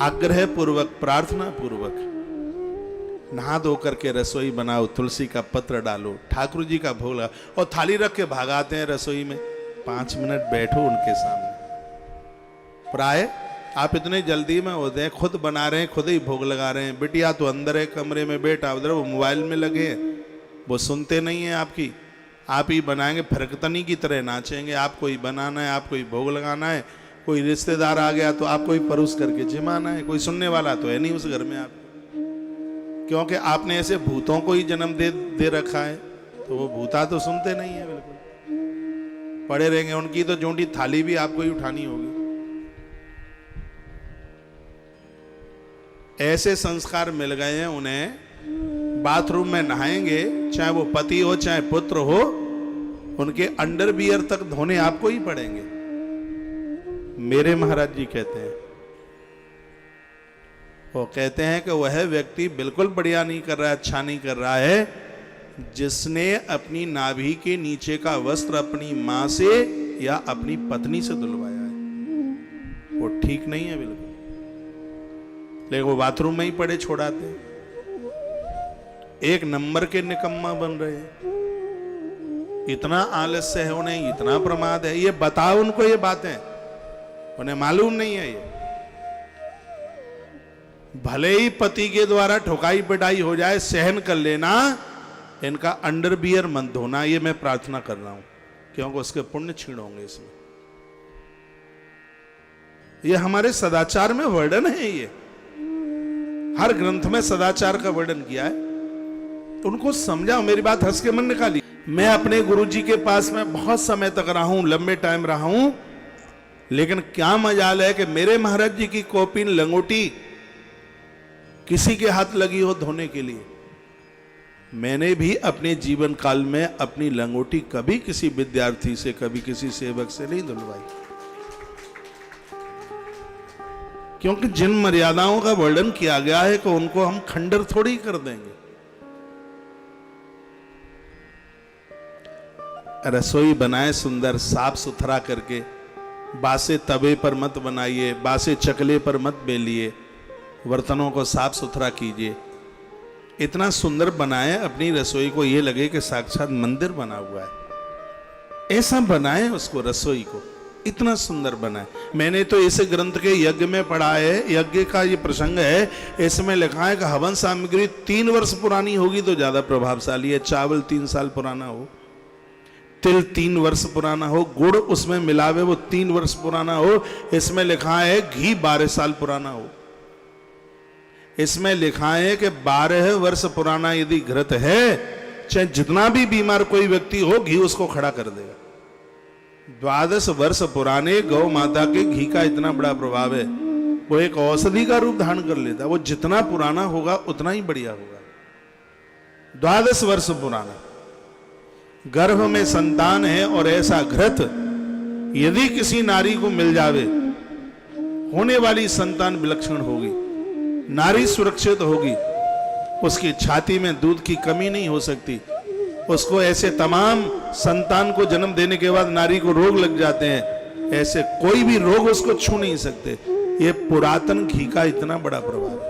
आग्रह पूर्वक, प्रार्थना पूर्वक नहा धो करके रसोई बनाओ, तुलसी का पत्र डालो, ठाकुर जी का भोग लगाओ, और थाली रख के भागाते हैं रसोई में। 5 मिनट बैठो उनके सामने। प्राय आप इतने जल्दी में होते हैं, खुद बना रहे हैं, खुद ही भोग लगा रहे हैं। बिटिया तो अंदर है कमरे में, बेटा उधर, वो मोबाइल में लगे हैं, वो सुनते नहीं है आपकी। आप ही बनाएंगे, फरकतनी की तरह नाचेंगे। आपको ही बनाना है, आपको ही भोग लगाना है। कोई रिश्तेदार आ गया तो आपको ही परोस करके जिमाना है। कोई सुनने वाला तो है नहीं उस घर में आप, क्योंकि आपने ऐसे भूतों को ही जन्म दे रखा है। तो वो भूता तो सुनते नहीं है, बिल्कुल पड़े रहेंगे। उनकी तो जोंटी थाली भी आपको ही उठानी होगी। ऐसे संस्कार मिल गए हैं उन्हें। बाथरूम में नहाएंगे, चाहे वो पति हो चाहे पुत्र हो, उनके अंडरवियर तक धोने आपको ही पड़ेंगे। मेरे महाराज जी कहते हैं, वो कहते हैं कि वह व्यक्ति बिल्कुल बढ़िया नहीं कर रहा है, अच्छा नहीं कर रहा है, जिसने अपनी नाभि के नीचे का वस्त्र अपनी मां से या अपनी पत्नी से धुलवाया है। वो ठीक नहीं है बिल्कुल। लेकिन वो बाथरूम में ही पड़े छोड़ाते हैं। एक नंबर के निकम्मा बन रहे हैं। इतना आलस्य है उन्हें, इतना प्रमाद है। ये बताओ उनको ये बातें, उन्हें मालूम नहीं है। ये भले ही पति के द्वारा ठोकाई पिटाई हो जाए, सहन कर लेना। इनका अंडरवियर मत धोना, ये मैं प्रार्थना कर रहा हूं, क्योंकि उसके पुण्य क्षीण होंगे इसमें। ये हमारे सदाचार में वर्णन है। ये हर ग्रंथ में सदाचार का वर्णन किया है। तो उनको समझाओ, मेरी बात हंस के मन निकाली। मैं अपने गुरुजी के पास में बहुत समय तक रहा हूं, लंबे टाइम रहा हूं, लेकिन क्या मजाल है कि मेरे महाराज जी की कॉपी लंगोटी किसी के हाथ लगी हो धोने के लिए। मैंने भी अपने जीवन काल में अपनी लंगोटी कभी किसी विद्यार्थी से, कभी किसी सेवक से नहीं धुलवाई, क्योंकि जिन मर्यादाओं का वर्णन किया गया है कि उनको हम खंडर थोड़ी कर देंगे। रसोई बनाए सुंदर साफ सुथरा करके, बासे तवे पर मत बनाइए, बासे चकले पर मत बेलिए, बर्तनों को साफ सुथरा कीजिए। इतना सुंदर बनाए अपनी रसोई को, ये लगे कि साक्षात मंदिर बना हुआ है। ऐसा बनाए उसको, रसोई को इतना सुंदर बनाए। मैंने तो इस ग्रंथ के यज्ञ में पढ़ा है, यज्ञ का ये प्रसंग है, इसमें लिखा है कि हवन सामग्री 3 वर्ष पुरानी होगी तो ज्यादा प्रभावशाली है। चावल 3 साल पुराना हो, तिल 3 वर्ष पुराना हो, गुड़ उसमें मिलावे वो 3 वर्ष पुराना हो। इसमें लिखा है घी 12 साल पुराना हो। इसमें लिखा है कि 12 वर्ष पुराना यदि घृत है, चाहे जितना भी बीमार कोई व्यक्ति हो, घी उसको खड़ा कर देगा। 12 वर्ष पुराने गौ माता के घी का इतना बड़ा प्रभाव है, वो एक औषधि का रूप धारण कर लेता है। वो जितना पुराना होगा उतना ही बढ़िया होगा। 12 वर्ष पुराना, गर्भ में संतान है और ऐसा घृत यदि किसी नारी को मिल जावे, होने वाली संतान विलक्षण होगी, नारी सुरक्षित होगी, उसकी छाती में दूध की कमी नहीं हो सकती। उसको ऐसे तमाम संतान को जन्म देने के बाद नारी को रोग लग जाते हैं, ऐसे कोई भी रोग उसको छू नहीं सकते। ये पुरातन घी का इतना बड़ा प्रभाव है।